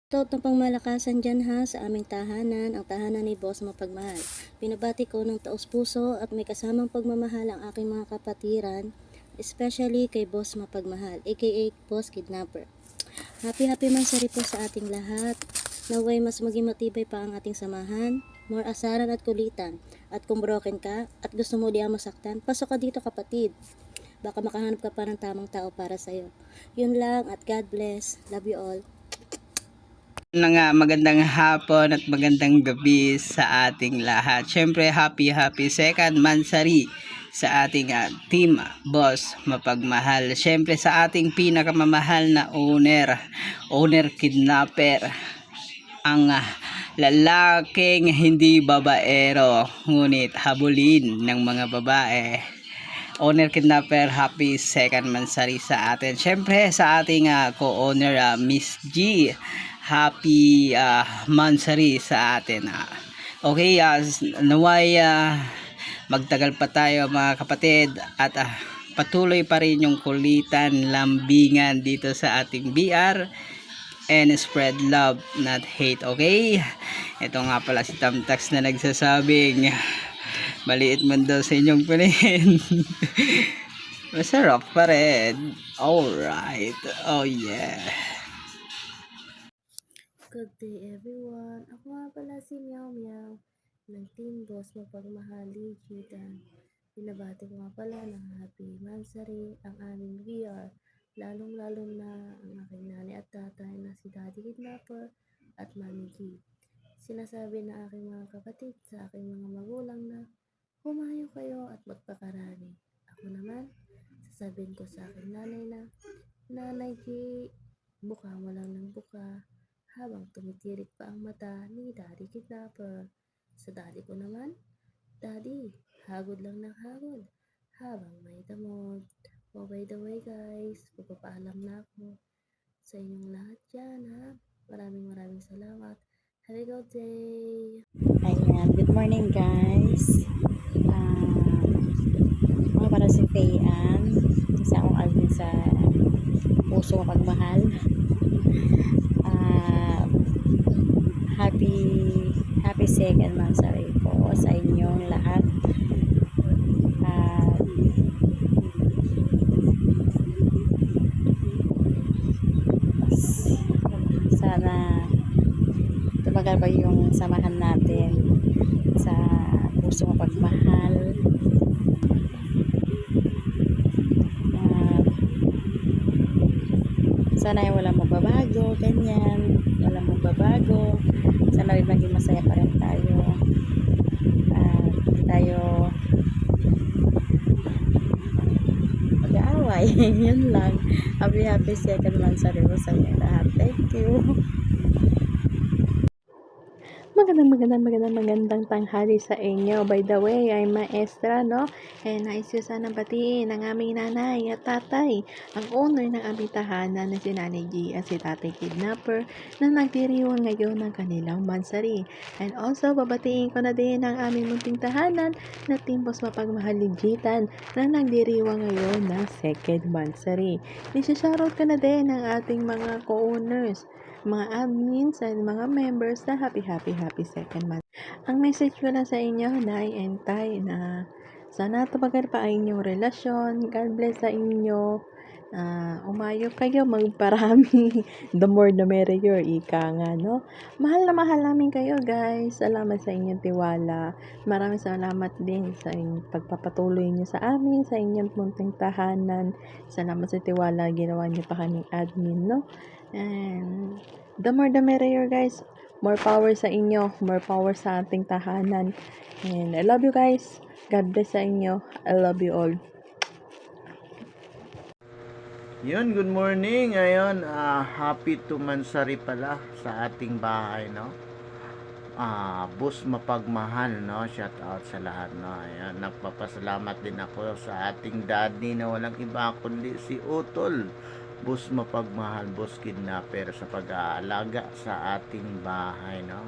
Shoutout ng pangmalakasan dyan ha sa aming tahanan, ang tahanan ni Boss Mapagmahal. Pinabati ko ng taos puso at may kasamang pagmamahal ang aking mga kapatiran, especially kay Boss Mapagmahal, aka Boss Kidnapper. Happy mansari po sa ating lahat. Naway mas maging matibay pa ang ating samahan, more asaran at kulitan. At kung broken ka at gusto mo di masaktan, pasok ka dito kapatid. Baka makahanap ka pa ng tamang tao para sa'yo. Yun lang at God bless. Love you all. Magandang hapon at magandang gabi sa ating lahat. Syempre, happy second mansari sa ating team Boss Mapagmahal. Syempre sa ating pinakamamahal na owner kidnapper, ang lalaking hindi babaero ngunit habulin ng mga babae. Owner kidnapper, happy second mansari sa atin. Syempre sa ating co-owner Miss G, happy mansari sa atin. Okay, naway magtagal pa tayo mga kapatid at patuloy pa rin yung kulitan, lambingan dito sa ating BR and spread love not hate. Okay, ito nga pala si Tamtax na nagsasabing maliit man daw sa inyong paningin. Masarap pa rin. Alright. Oh yeah. Good day everyone. Ako nga pala si Meow Meow ng Team Boss Mapagmahal Ligitan. Pinabati ko nga pala ng happy mansari ang aming VR. Lalong-lalo na ang aking nanay at tatay na si Daddy Kidnapper at Mami G. Sinasabi na aking mga kapatid sa aking mga magulang na humayo kayo at magpakarami. Ako naman, sasabihin ko sa aking nanay na, Nanay G, buka mo lang ng buka habang tumitirik pa ang mata ni Daddy Kidnapper. Sa daddy ko naman, Daddy, hagod lang ng hagod habang may damod. Oh, by the way guys, pagpapaalam na ako sa inyong lahat dyan ha. Maraming salamat. Have a good day! Ayan, good morning guys. Mga para si Fayan, isa akong admin sa Puso Mapagmahal. Happy second mansari po sa inyong lahat. Sana tumagal pa yung samahan natin sa Puso Mapagmahal. Sana yung walang magbabago, ganyan, walang magbabago. Sana rin maging masaya pa rin tayo. Hindi tayo mag-aaway. Yun lang. Happy second mansari po sa inyo lahat. Thank you. Magandang tanghali sa inyo. By the way, I'm Maestra, no? Nais ko sanang batiin ang aming nanay at tatay, ang owner ng aming tahanan na si Nanay G at si Tatay Kidnapper na nagdiriwang ngayon ng kanilang mansari. And also, babatiin ko na din ang aming munting tahanan na Team Boss Mapagmahal Ligitan na nagdiriwang ngayon ng second mansari. Isishoutout ko na din ang ating mga co-owners, mga admins and mga members na happy second month. Ang message ko lang sa inyo, Nay and Tay, na sana tumagal pa ang inyong relasyon. God bless sa inyo. Umayo kayo, magparami. The more the merrier, ika nga, no? Mahal na mahal namin kayo, guys. Salamat sa inyong tiwala. Maraming salamat din sa inyong pagpapatuloy niyo sa amin, sa inyong munting tahanan. Salamat sa tiwala, ginawa niyo pa kaming admin, no? And the more the merrier, guys. More power sa inyo, more power sa ating tahanan. And I love you guys. God bless sa inyo. I love you all. Yun, good morning. Ayun, happy to mansari pala sa ating bahay, no? Boss Mapagmahal, no? Shout out sa lahat, no? Ayun, nagpapasalamat din ako sa ating daddy na walang iba kundi si Utol. Boss Mapagmahal, Boss Kidnapper sa pag-aalaga sa ating bahay, no?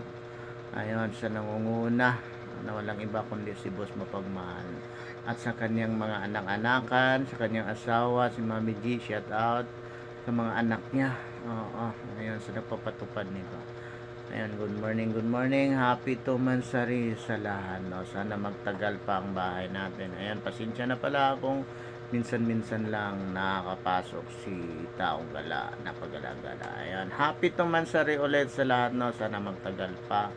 Ayun, sa nangunguna na walang iba kundi si Boss Mapagmahal. At sa kanyang mga anak-anakan, sa kanyang asawa, si Mami G, shout out. sa mga anak niya. Oo, ayun, sa nagpapatupad nito. Ayun, good morning, happy Tumansari sa lahat, no? Sana magtagal pa ang bahay natin. Ayun, pasensya na pala kung minsan-minsan lang nakakapasok si Taong Gala, napagala-gala. Ayun, happy Tumansari ulit sa lahat, no? Sana magtagal pa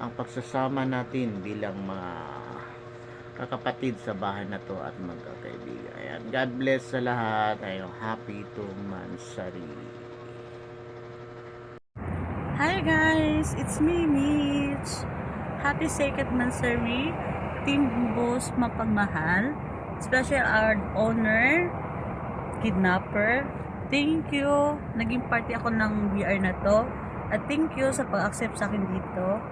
ang pagsasama natin bilang mga kakapatid sa bahay na to at magkakaibigan. Ayan, God bless sa lahat. Ayun, happy Tumansari. Hi guys, it's me, Mitch. Happy second Mansari, Team Boss Mapagmahal, special our owner, Kidnapper. Thank you. Naging party ako ng VR na to. At thank you sa pag-accept sa akin dito.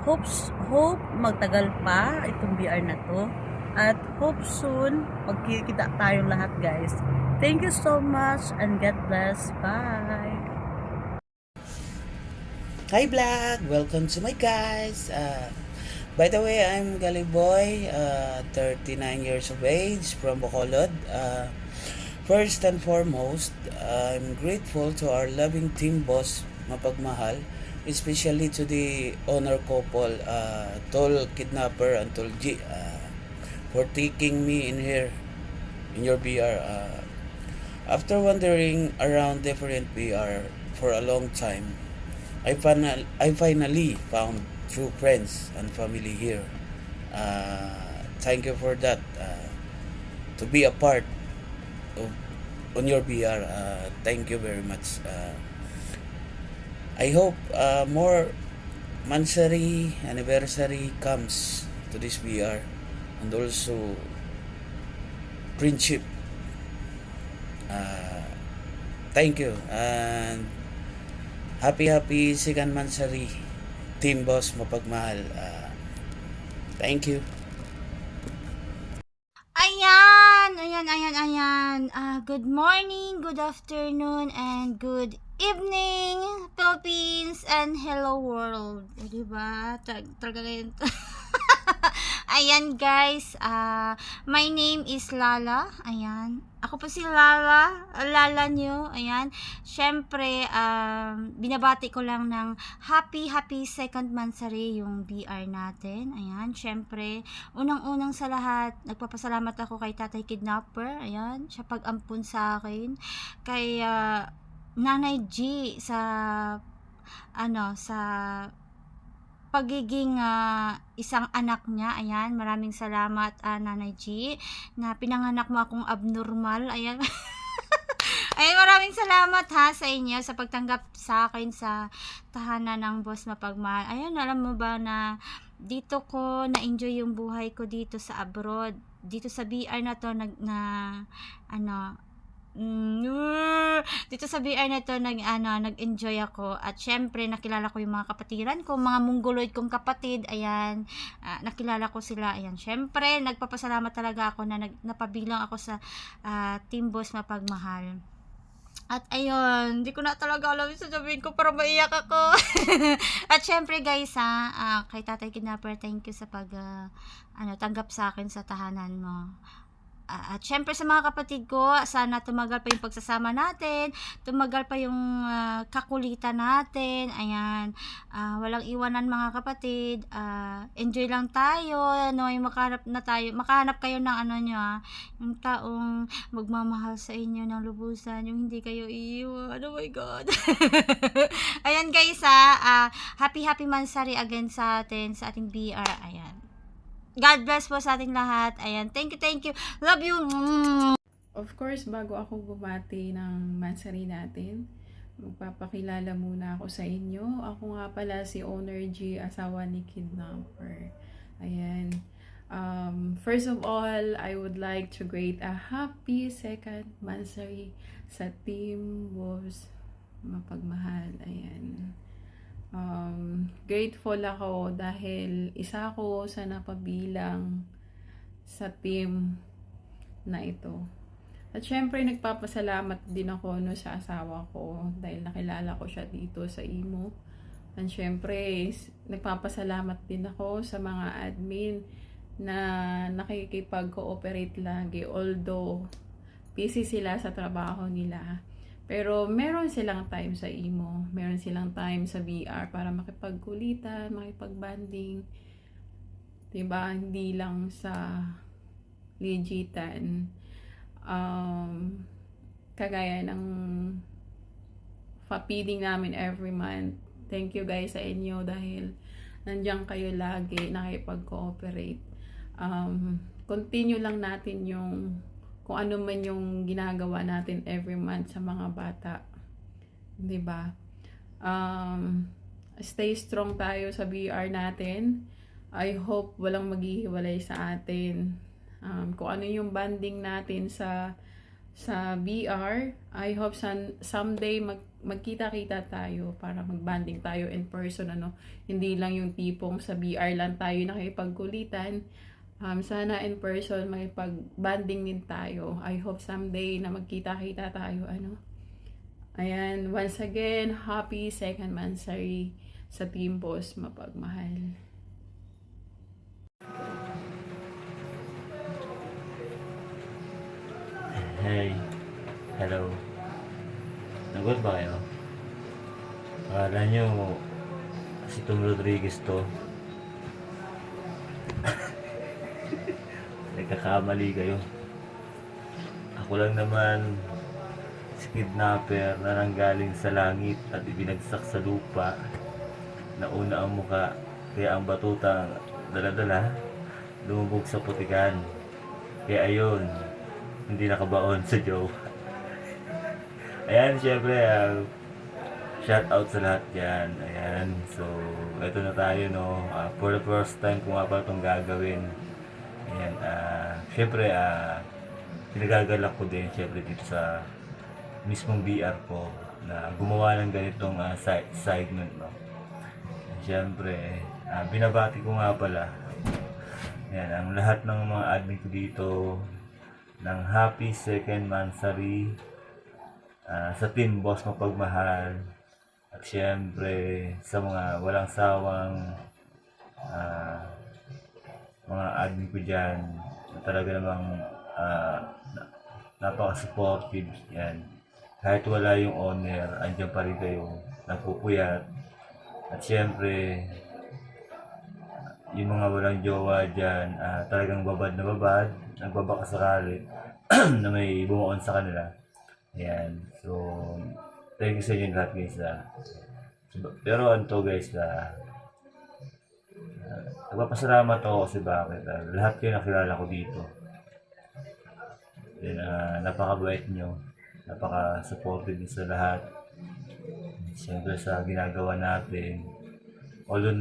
Hope magtagal pa itong VR na to. At hope soon magkikita tayong lahat guys. Thank you so much and God bless. Bye. Hi vlog! Welcome to my guys! By the way, I'm Gali Boy, 39 years of age from Bacolod. First and foremost, I'm grateful to our loving team boss, Mapagmahal, especially to the honor couple, Tol Kidnapper and Tol G, for taking me in here, in your BR. After wandering around different BR for a long time, I finally found true friends and family here. Thank you for that. To be a part of on your BR. Thank you very much. I hope more Mansari anniversary comes to this BR, and also friendship. Thank you and happy second Mansari, Team Boss Mapagmahal. Thank you. Ayan. Good morning, good afternoon, and good evening, Philippines, and hello world. Diba? Talaga ngayon. Ayan guys, my name is Lala. Ayan. Ako po si Lala. Lala nyo. Ayan. Syempre, binabati ko lang ng happy second Mansari yung BR natin. Ayan. Syempre, unang-unang sa lahat, nagpapasalamat ako kay Tatay Kidnapper. Ayan. Siya pag-ampun sa akin. Kay Nanay G sa pagiging isang anak niya. Ayan, maraming salamat Nanay G na pinanganak mo akong abnormal. Ayan. Ayan, maraming salamat ha sa inyo sa pagtanggap sa akin sa tahanan ng Boss Mapagmahal. Ayan, alam mo ba na dito ko na-enjoy yung buhay ko dito sa abroad. Dito sa BR na to dito sa BR na to nag-enjoy ako at syempre nakilala ko yung mga kapatiran ko, mga Mongoloid kong kapatid. Ayan, nakilala ko sila. Ayan, syempre nagpapasalamat talaga ako na napabilang ako sa Team Boss Mapagmahal. At ayun, hindi ko na talaga alam yung sasabihin ko para maiyak ako. At syempre guys kay Tatay Kidnapper, thank you sa tanggap sa akin sa tahanan mo. At syempre sa mga kapatid ko, sana tumagal pa yung pagsasama natin, tumagal pa yung kakulitan natin. Ayan, walang iwanan mga kapatid. Enjoy lang tayo, no? Yung makahanap kayo ng yung taong magmamahal sa inyo ng lubusan, yung hindi kayo iiwan. Oh my God. Ayan guys, happy Mansari again sa ating BR. Ayan. God bless po sa ating lahat. Ayan. Thank you. Love you. Of course, bago ako bumati ng Mansari natin, magpapakilala muna ako sa inyo. Ako nga pala si Owner G, asawa ni Kidnapper. Ayan. First of all, I would like to greet a happy second Mansari sa Team Boss Mapagmahal. Ayan. Grateful ako dahil isa ako sa napabilang sa team na ito. At syempre nagpapasalamat din ako sa asawa ko dahil nakilala ko siya dito sa Imo. At syempre nagpapasalamat din ako sa mga admin na nakikipag-cooperate lagi, although busy sila sa trabaho nila. Pero meron silang time sa imo, meron silang time sa VR para makipagkulitan, makipagbanding, 'di ba? Hindi lang sa legitan. Kagaya ng feeding namin every month. Thank you guys sa inyo dahil nandiyan kayo lagi nakipag-cooperate. Continue lang natin yung kung ano man yung ginagawa natin every month sa mga bata. 'Di ba? Stay strong tayo sa BR natin. I hope walang maghihiwalay sa atin. Kung ano yung banding natin sa BR, I hope someday magkita-kita tayo para magbanding tayo in person, ano. Hindi lang yung tipong sa BR lang tayo nakipagkulitan. Sana in person makipag-banding din tayo. I hope someday na magkita-kita tayo, ano. Ayan, once again, happy second Mansari sa Team Boss Mapagmahal. Hey, hello. Nagot ba kayo? Akala nyo si Tom Rodriguez to. Nagkakamali kayo. Ako lang naman si kidnapper na nanggaling sa langit at ibinagsak sa lupa. Nauna ang muka, kaya ang batutang dala-dala lumubog sa putikan. Kaya ayun, hindi nakabaon sa Joe. Ayan, syempre, shout out sa lahat yan. Ayan, so, ito na tayo, no. For the first time ko nga pala itong gagawin. Ayan, syempre, pinagagalak ko din, syempre, dito sa mismong VR ko na gumawa ng ganitong segment, no. Syempre, binabati ko nga pala. Ayan, ang lahat ng mga admin ko dito, ng happy second Mansari sa Team Boss Mapagmahal, at syempre sa mga walang sawang mga admin ko dyan na talaga namang napaka-supportive yan. Kahit wala yung owner, andyan pa rin kayo nagpupuyat. At syempre yung mga walang jowa dyan, talagang babad na babad, nagbabaka sakali na may bumuon sa kanila. Ayan. So, thank you sa inyo lahat guys. Pero ano to guys, nagpapasalamat ako kasi bakit. Lahat kayo nakilala ko dito. Then, napakabait nyo. Napaka-supportive nyo sa lahat. Siyempre sa ginagawa natin. Although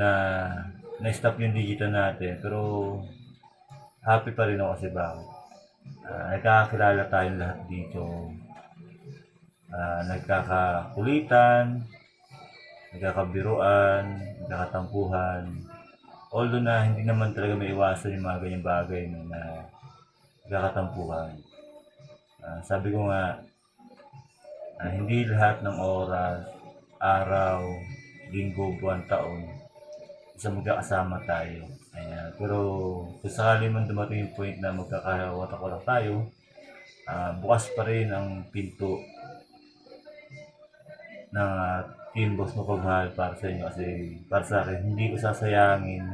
na-stop yung digital natin, pero happy pa rin ako kasi bakit. Nagkakakilala tayong lahat dito. Nagkakakulitan, nagkakabiruan, nagkakatampuhan. Although na hindi naman talaga may iwasan yung mga ganyang bagay na nagkakatampuhan. Sabi ko nga, hindi lahat ng oras, araw, linggo, buwan, taon, isa magkakasama tayo. Ayan. Pero kung sakali man dumating yung point na magkakawatak-watak tayo, bukas pa rin ang pinto ng Team Boss Mapagmahal para sa inyo. Kasi para sa akin, hindi ko sasayangin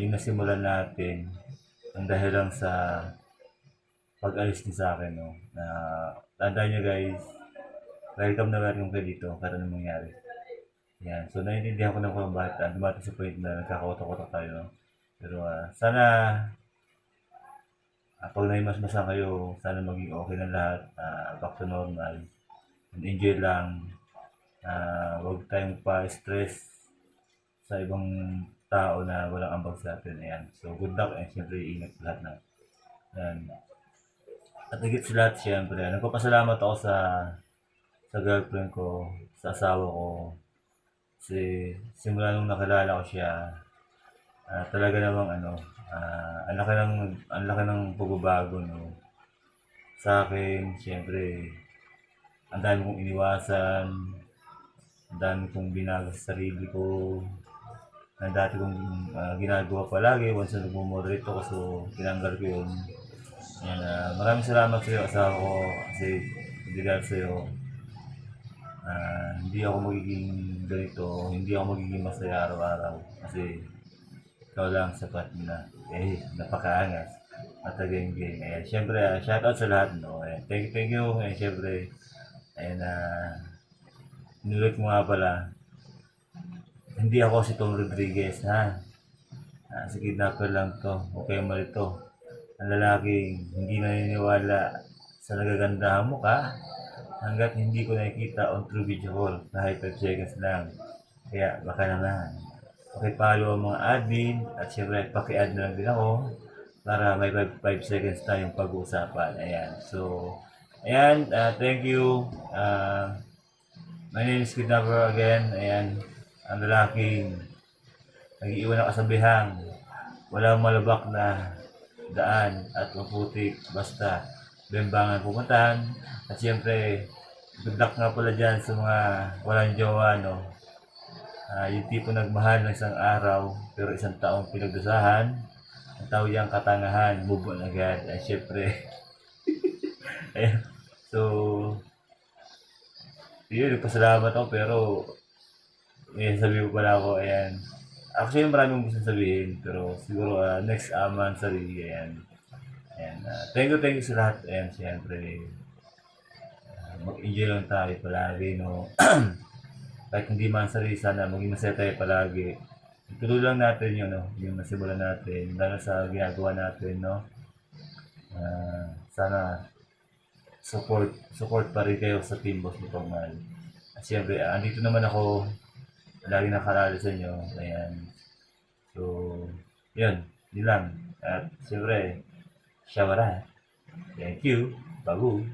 yung nasimulan natin ang dahil lang sa pag-alis niyo sa akin. No? Tandaan nyo guys, welcome kayo dito kahit anong mangyari. Yan. So, naiintindihan ko na kung bakit dumating sa point na nagkakawatak-watak tayo. No? Pero sana pag naimasmasan kayo, sana maging okay na lahat. Back to normal. And enjoy lang. Huwag tayong pa-stress sa ibang tao na walang ambag sa atin. Ayan. So, good luck and siyempre ingat lahat na. Ayan. At higit sa lahat, siyempre, nagpapasalamat ako sa girlfriend ko, sa asawa ko. Kasi simula nung nakilala ko siya, talaga namang ang laki ng pagbabago, no? Sa akin, siyempre, ang dami kong iniwasan, ang dami kong binago sa sarili ko, na dati kong ginagawa palagi, once na nagmo-moderate ako, so tinanggal ko yun. Ayan, maraming salamat sa iyo, asawa ko, kasi dahil sa iyo, hindi ako magiging ganito, hindi ako magiging masaya araw-araw kasi ikaw lang sapat na, napakaangas at again. Ayan, syempre, shoutout sa lahat, no? Ayan, thank you. Ayan, syempre, ayan, inulit mo nga pala, hindi ako si Tom Rodriguez, ha? Si kidnapper lang to, okay mo ito. Ang lalaking hindi naniniwala sa nagagandahan mo ka hanggat hindi ko nakikita on true video call kahit 5 seconds lang. Kaya baka naman pakipollow ang mga admin at syempre paki-add na lang din ako para may 5 seconds tayong pag-uusapan. Ayan. So, ayan. Thank you. My name is Kidnapper again. Ayan. Ang lalaking nag-iiwan ng kasabihang walang malabak na daan at maputik basta bembangan pumuntahan. At syempre, good luck nga pala dyan sa mga walang jowa, no? Yung tipo nagmahal ng isang araw pero isang taong pinagdusahan, ang tawag niyang katangahan, move on agad. At syempre, ayan. So, yun, nagpasalamat ako pero may sabi ko pala ako, ayan. Actually, maraming gusto sabihin, pero siguro next Mansari, ayan. Ayan, thank you sa lahat. Ayan, siyempre, mag-enjoy lang tayo palagi, no? Kahit hindi Mansari, sana maging masaya tayo palagi. Ituloy lang natin yun, no? Yung nasimulan natin, lalo sa ginagawa natin, no? Sana support pa rin kayo sa Team Boss Mapagmahal. At siyempre, andito naman ako, lagi nakarali sa inyo. Ayan. So, yun lang. At siyempre, Shawara. Thank you. Babu.